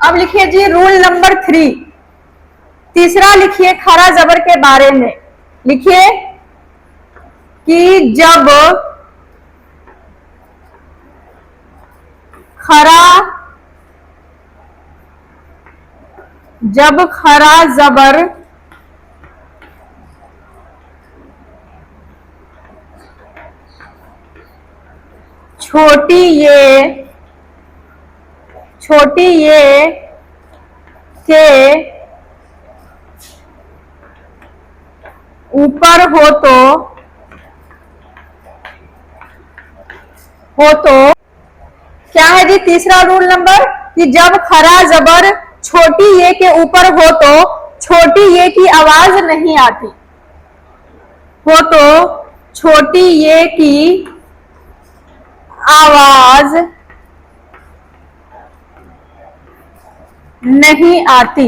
अब लिखिए जी rule number 3, तीसरा लिखिए खरा जबर के बारे में। लिखिए कि जब खरा जबर छोटी ये के ऊपर हो तो क्या है जी तीसरा रूल नंबर, कि जब खरा जबर छोटी ये के ऊपर हो तो छोटी ये की आवाज नहीं आती, हो तो छोटी ये की आवाज नहीं आती।